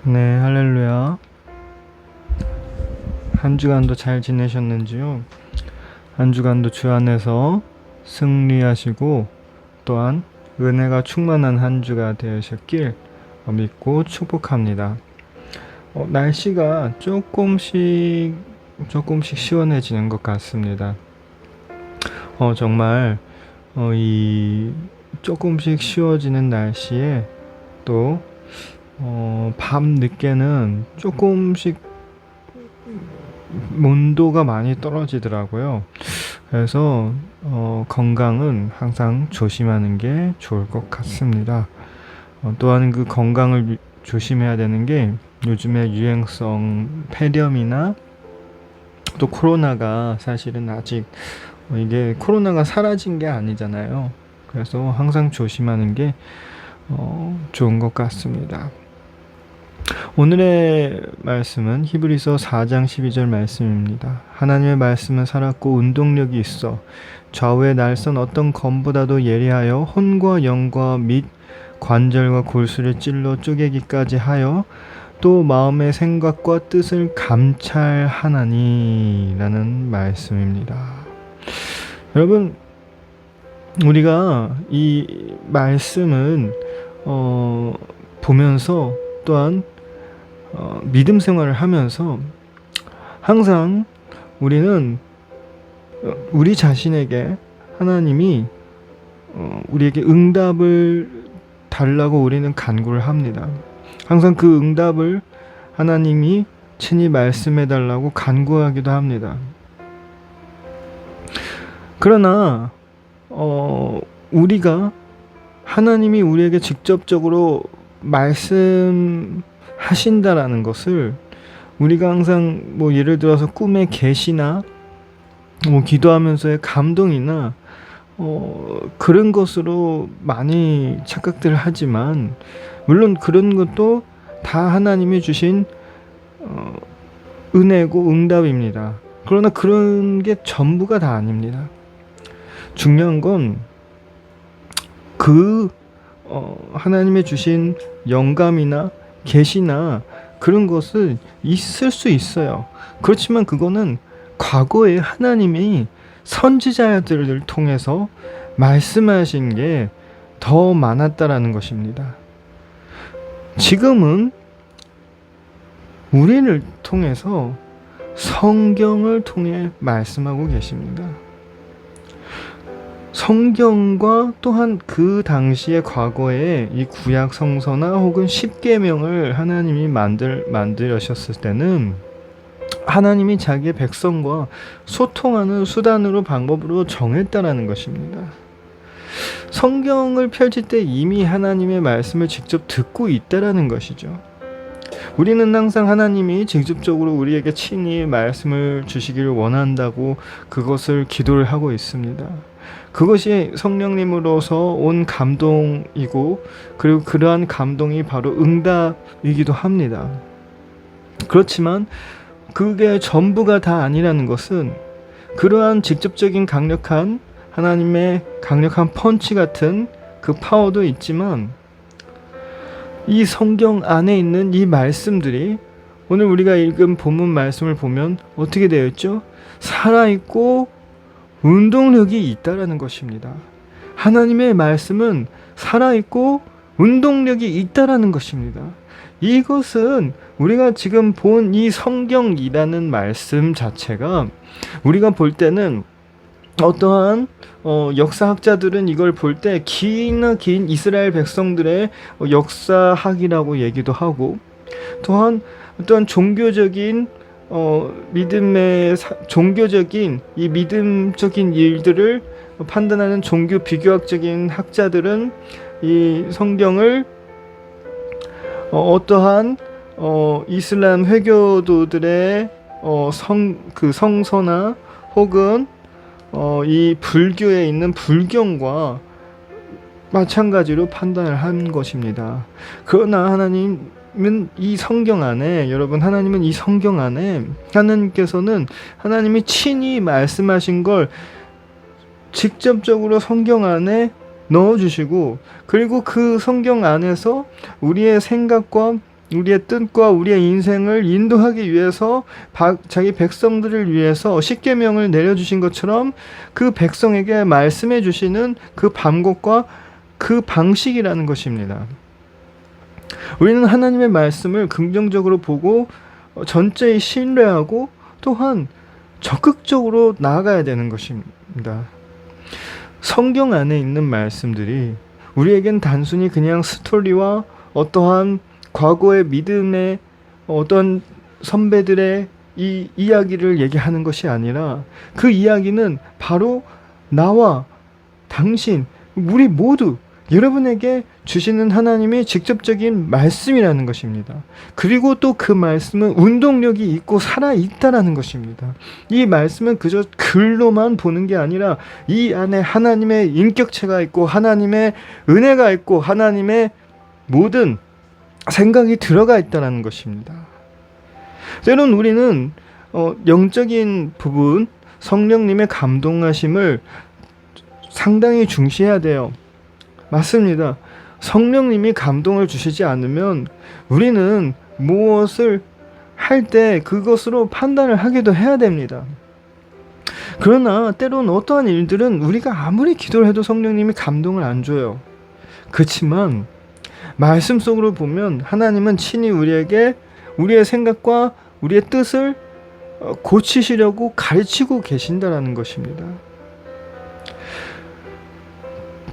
네, 할렐루야. 한 주간도 잘 지내셨는지요? 한 주간도 주 안에서 승리하시고 또한 은혜가 충만한 한 주가 되셨길 믿고 축복합니다. 날씨가 조금씩 시원해지는 것 같습니다. 정말 이 조금씩 쉬워지는 날씨에 또 밤 늦게는 조금씩 온도가 많이 떨어지더라고요. 그래서 건강은 항상 조심하는 게 좋을 것 같습니다. 또한 그 건강을 조심해야 되는 게 요즘에 유행성 폐렴이나 또 코로나가 사실은 아직 이게 코로나가 사라진 게 아니잖아요. 그래서 항상 조심하는 게 좋은 것 같습니다. 오늘의 말씀은 히브리서 4장 12절 말씀입니다. 하나님의 말씀은 살았고 운동력이 있어 좌우의 날선 어떤 검보다도 예리하여 혼과 영과 및 관절과 골수를 찔러 쪼개기까지 하여 또 마음의 생각과 뜻을 감찰하나니 라는 말씀입니다. 여러분, 우리가 이 말씀은 보면서 또한 믿음 생활을 하면서 항상 우리는 우리 자신에게 하나님이 우리에게 응답을 달라고 우리는 간구를 합니다. 항상 그 응답을 하나님이 친히 말씀해 달라고 간구하기도 합니다. 그러나 우리가 하나님이 우리에게 직접적으로 말씀하신다라는 것을 우리가 항상 예를 들어서 꿈의 계시나 기도하면서의 감동이나 그런 것으로 많이 착각들을 하지만, 물론 그런 것도 다 하나님이 주신 은혜고 응답입니다. 그러나 그런 게 전부가 다 아닙니다. 중요한 건 그 하나님의 주신 영감이나 계시나 그런 것은 있을 수 있어요. 그렇지만 그거는 과거에 하나님이 선지자들을 통해서 말씀하신 게 더 많았다라는 것입니다. 지금은 우리를 통해서 성경을 통해 말씀하고 계십니다. 성경과 또한 그 당시의 과거에 이 구약 성서나 혹은 십계명을 하나님이 만들으셨을 때는 하나님이 자기의 백성과 소통하는 수단으로 방법으로 정했다라는 것입니다. 성경을 펼칠 때 이미 하나님의 말씀을 직접 듣고 있다라는 것이죠. 우리는 항상 하나님이 직접적으로 우리에게 친히 말씀을 주시기를 원한다고 그것을 기도를 하고 있습니다. 그것이 성령님으로서 온 감동이고, 그리고 그러한 감동이 바로 응답이기도 합니다. 그렇지만 그게 전부가 다 아니라는 것은, 그러한 직접적인 강력한 하나님의 강력한 펀치 같은 그 파워도 있지만, 이 성경 안에 있는 이 말씀들이 오늘 우리가 읽은 본문 말씀을 보면 어떻게 되어 있죠? 살아있고 운동력이 있다라는 것입니다. 하나님의 말씀은 살아있고 운동력이 있다라는 것입니다. 이것은 우리가 지금 본 이 성경이라는 말씀 자체가, 우리가 볼 때는 어떠한 역사학자들은 이걸 볼 때 긴 이스라엘 백성들의 역사학이라고 얘기도 하고, 또한 종교적인 종교적인 이 믿음적인 일들을 판단하는 종교 비교학적인 학자들은 이 성경을 어떠한 이슬람 회교도들의 성서나 혹은 이 불교에 있는 불경과 마찬가지로 판단을 한 것입니다. 그러나 하나님은 이 성경 안에, 하나님은 이 성경 안에, 하나님께서는 하나님이 친히 말씀하신 걸 직접적으로 성경 안에 넣어주시고, 그리고 그 성경 안에서 우리의 생각과 우리의 뜻과 우리의 인생을 인도하기 위해서 자기 백성들을 위해서 십계명을 내려주신 것처럼 그 백성에게 말씀해 주시는 그 방법과 그 방식이라는 것입니다. 우리는 하나님의 말씀을 긍정적으로 보고 전적이 신뢰하고 또한 적극적으로 나아가야 되는 것입니다. 성경 안에 있는 말씀들이 우리에겐 단순히 그냥 스토리와 어떠한 과거의 믿음의 어떤 선배들의 이 이야기를 얘기하는 것이 아니라 그 이야기는 바로 나와 당신, 우리 모두 여러분에게 주시는 하나님의 직접적인 말씀이라는 것입니다. 그리고 또 그 말씀은 운동력이 있고 살아있다라는 것입니다. 이 말씀은 그저 글로만 보는 게 아니라 이 안에 하나님의 인격체가 있고 하나님의 은혜가 있고 하나님의 모든 생각이 들어가 있다는 것입니다. 때론 우리는 영적인 부분, 성령님의 감동하심을 상당히 중시해야 돼요. 맞습니다. 성령님이 감동을 주시지 않으면 우리는 무엇을 할 때 그것으로 판단을 하기도 해야 됩니다. 그러나 때론 어떠한 일들은 우리가 아무리 기도를 해도 성령님이 감동을 안 줘요. 그렇지만 말씀 속으로 보면 하나님은 친히 우리에게 우리의 생각과 우리의 뜻을 고치시려고 가르치고 계신다라는 것입니다.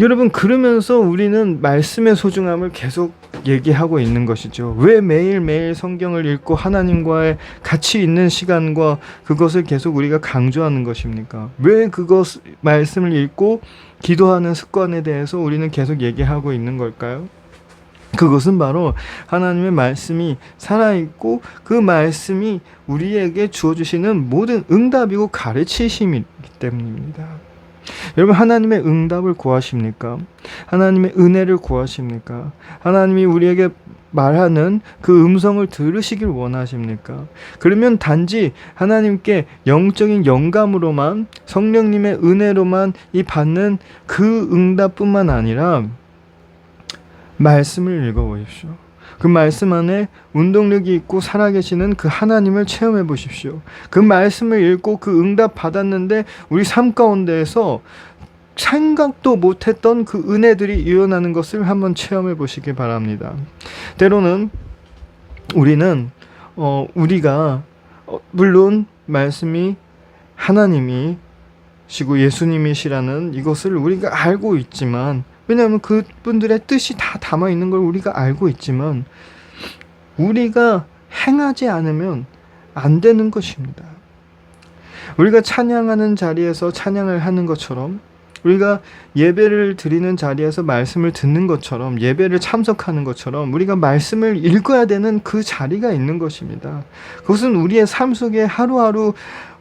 여러분, 그러면서 우리는 말씀의 소중함을 계속 얘기하고 있는 것이죠. 왜 매일매일 성경을 읽고 하나님과의 가치 있는 시간과 그것을 계속 우리가 강조하는 것입니까? 왜 말씀을 읽고 기도하는 습관에 대해서 우리는 계속 얘기하고 있는 걸까요? 그것은 바로 하나님의 말씀이 살아있고 그 말씀이 우리에게 주어주시는 모든 응답이고 가르치심이기 때문입니다. 여러분, 하나님의 응답을 구하십니까? 하나님의 은혜를 구하십니까? 하나님이 우리에게 말하는 그 음성을 들으시길 원하십니까? 그러면 단지 하나님께 영적인 영감으로만, 성령님의 은혜로만 이 받는 그 응답뿐만 아니라 말씀을 읽어보십시오. 그 말씀 안에 운동력이 있고 살아계시는 그 하나님을 체험해 보십시오. 그 말씀을 읽고 그 응답 받았는데 우리 삶 가운데에서 생각도 못했던 그 은혜들이 일어나는 것을 한번 체험해 보시기 바랍니다. 때로는 우리는 우리가 물론 말씀이 하나님이시고 예수님이시라는 이것을 우리가 알고 있지만, 왜냐하면 그분들의 뜻이 다 담아 있는 걸 우리가 알고 있지만 우리가 행하지 않으면 안 되는 것입니다. 우리가 찬양하는 자리에서 찬양을 하는 것처럼, 우리가 예배를 드리는 자리에서 말씀을 듣는 것처럼, 예배를 참석하는 것처럼 우리가 말씀을 읽어야 되는 그 자리가 있는 것입니다. 그것은 우리의 삶 속에 하루하루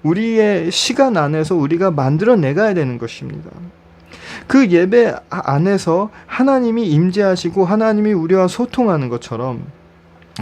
우리의 시간 안에서 우리가 만들어내가야 되는 것입니다. 그 예배 안에서 하나님이 임재하시고 하나님이 우리와 소통하는 것처럼,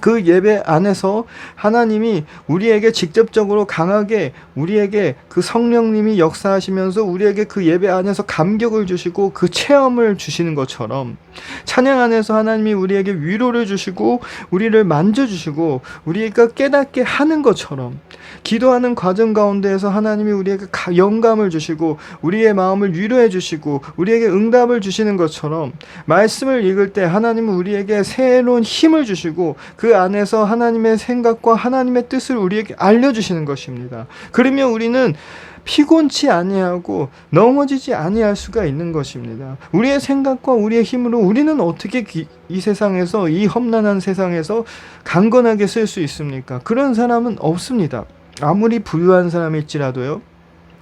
그 예배 안에서 하나님이 우리에게 직접적으로 강하게 우리에게 그 성령님이 역사하시면서 우리에게 그 예배 안에서 감격을 주시고 그 체험을 주시는 것처럼, 찬양 안에서 하나님이 우리에게 위로를 주시고 우리를 만져주시고 우리가 깨닫게 하는 것처럼, 기도하는 과정 가운데에서 하나님이 우리에게 영감을 주시고 우리의 마음을 위로해 주시고 우리에게 응답을 주시는 것처럼, 말씀을 읽을 때 하나님은 우리에게 새로운 힘을 주시고 그 안에서 하나님의 생각과 하나님의 뜻을 우리에게 알려주시는 것입니다. 그러면 우리는 피곤치 아니하고 넘어지지 아니할 수가 있는 것입니다. 우리의 생각과 우리의 힘으로 우리는 어떻게 이 세상에서, 이 험난한 세상에서 강건하게 쓸 수 있습니까? 그런 사람은 없습니다. 아무리 부유한 사람일지라도요,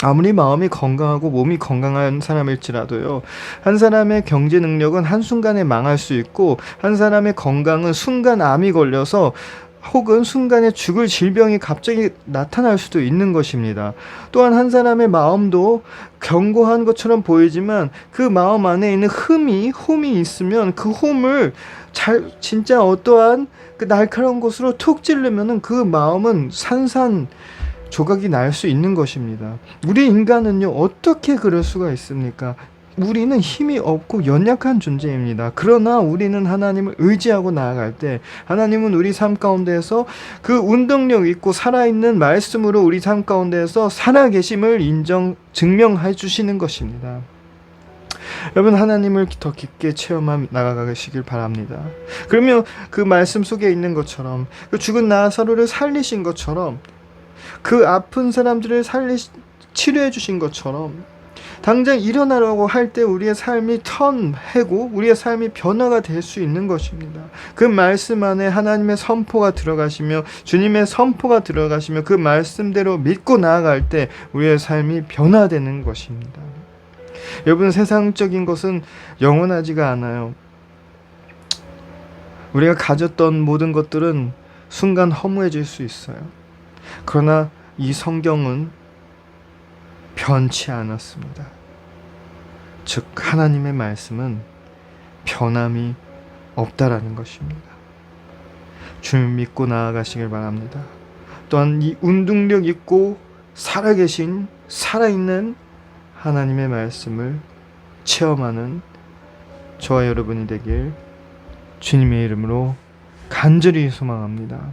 아무리 마음이 건강하고 몸이 건강한 사람일지라도요, 한 사람의 경제 능력은 한순간에 망할 수 있고 한 사람의 건강은 순간 암이 걸려서 혹은 순간에 죽을 질병이 갑자기 나타날 수도 있는 것입니다. 또한 한 사람의 마음도 견고한 것처럼 보이지만 그 마음 안에 있는 홈이 있으면 그 홈을 진짜 어떠한 그 날카로운 곳으로 툭 찌르면은 그 마음은 조각이 날 수 있는 것입니다. 우리 인간은요, 어떻게 그럴 수가 있습니까? 우리는 힘이 없고 연약한 존재입니다. 그러나 우리는 하나님을 의지하고 나아갈 때 하나님은 우리 삶 가운데에서 그 운동력 있고 살아있는 말씀으로 우리 삶 가운데에서 살아계심을 증명해 주시는 것입니다. 여러분, 하나님을 더 깊게 체험해 나가시길 바랍니다. 그러면 그 말씀 속에 있는 것처럼, 그 죽은 나사로를 살리신 것처럼, 그 아픈 사람들을 치료해 주신 것처럼 당장 일어나려고 할 때 우리의 삶이 턴하고 우리의 삶이 변화가 될 수 있는 것입니다. 그 말씀 안에 하나님의 선포가 들어가시며 주님의 선포가 들어가시며 그 말씀대로 믿고 나아갈 때 우리의 삶이 변화되는 것입니다. 여러분, 세상적인 것은 영원하지가 않아요. 우리가 가졌던 모든 것들은 순간 허무해질 수 있어요. 그러나 이 성경은 변치 않았습니다. 즉 하나님의 말씀은 변함이 없다라는 것입니다. 주님 믿고 나아가시길 바랍니다. 또한 이 운동력 있고 살아계신 살아있는 하나님의 말씀을 체험하는 저와 여러분이 되길 주님의 이름으로 간절히 소망합니다.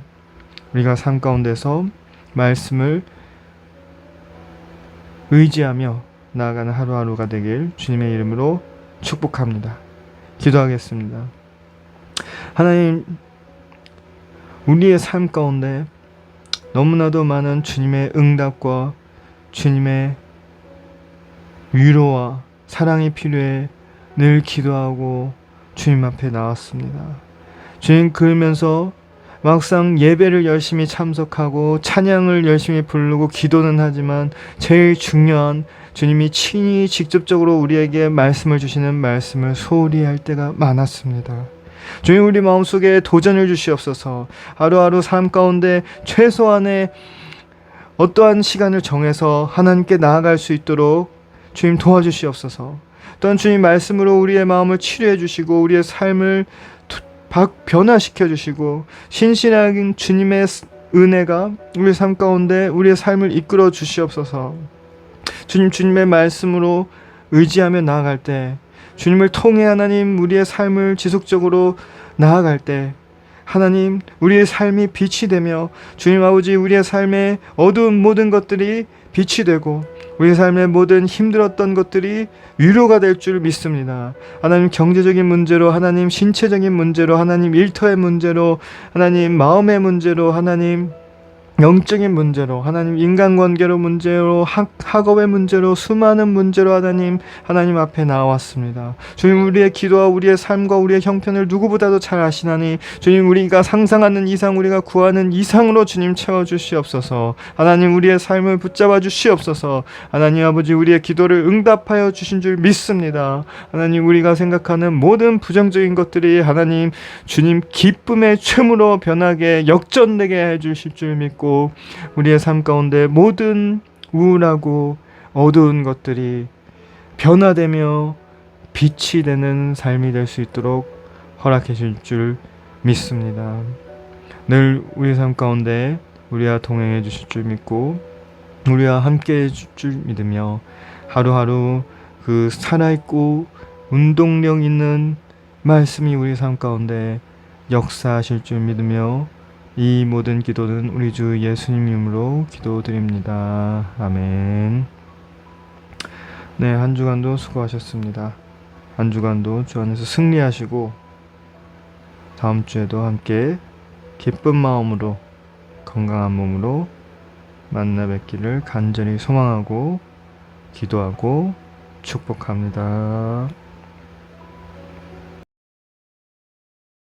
우리가 삶 가운데서 말씀을 의지하며 나아가는 하루하루가 되길 주님의 이름으로 축복합니다. 기도하겠습니다. 하나님, 우리의 삶 가운데 너무나도 많은 주님의 응답과 주님의 위로와 사랑이 필요해 늘 기도하고 주님 앞에 나왔습니다. 주님, 그러면서 막상 예배를 열심히 참석하고 찬양을 열심히 부르고 기도는 하지만 제일 중요한 주님이 친히 직접적으로 우리에게 말씀을 주시는 말씀을 소홀히 할 때가 많았습니다. 주님, 우리 마음속에 도전을 주시옵소서. 하루하루 삶 가운데 최소한의 어떠한 시간을 정해서 하나님께 나아갈 수 있도록 주님 도와주시옵소서. 또한 주님 말씀으로 우리의 마음을 치료해 주시고 우리의 삶을 변화시켜 주시고 신실한 주님의 은혜가 우리 삶 가운데 우리의 삶을 이끌어 주시옵소서. 주님의 말씀으로 의지하며 나아갈 때, 주님을 통해 하나님 우리의 삶을 지속적으로 나아갈 때 하나님 우리의 삶이 빛이 되며 주님 아버지 우리의 삶의 어두운 모든 것들이 빛이 되고 우리 삶의 모든 힘들었던 것들이 위로가 될 줄 믿습니다. 하나님, 경제적인 문제로, 하나님 신체적인 문제로, 하나님 일터의 문제로, 하나님 마음의 문제로, 하나님 영적인 문제로, 하나님 인간관계로 문제로, 학업의 문제로, 수많은 문제로 하나님 앞에 나왔습니다. 주님, 우리의 기도와 우리의 삶과 우리의 형편을 누구보다도 잘 아시나니 주님, 우리가 상상하는 이상, 우리가 구하는 이상으로 주님 채워주시옵소서. 하나님, 우리의 삶을 붙잡아 주시옵소서. 하나님 아버지, 우리의 기도를 응답하여 주신 줄 믿습니다. 하나님, 우리가 생각하는 모든 부정적인 것들이 하나님 주님 기쁨의 춤으로 변하게 역전되게 해주실 줄 믿고 우리의 삶 가운데 모든 우울하고 어두운 것들이 변화되며 빛이 되는 삶이 될 수 있도록 허락해 주실 줄 믿습니다. 늘 우리 삶 가운데 우리와 동행해 주실 줄 믿고 우리와 함께 해 주실 줄 믿으며 하루하루 그 살아있고 운동력 있는 말씀이 우리 삶 가운데 역사하실 줄 믿으며 이 모든 기도는 우리 주 예수님 이름으로 기도드립니다. 아멘. 네, 한 주간도 수고하셨습니다. 한 주간도 주 안에서 승리하시고 다음 주에도 함께 기쁜 마음으로 건강한 몸으로 만나 뵙기를 간절히 소망하고 기도하고 축복합니다.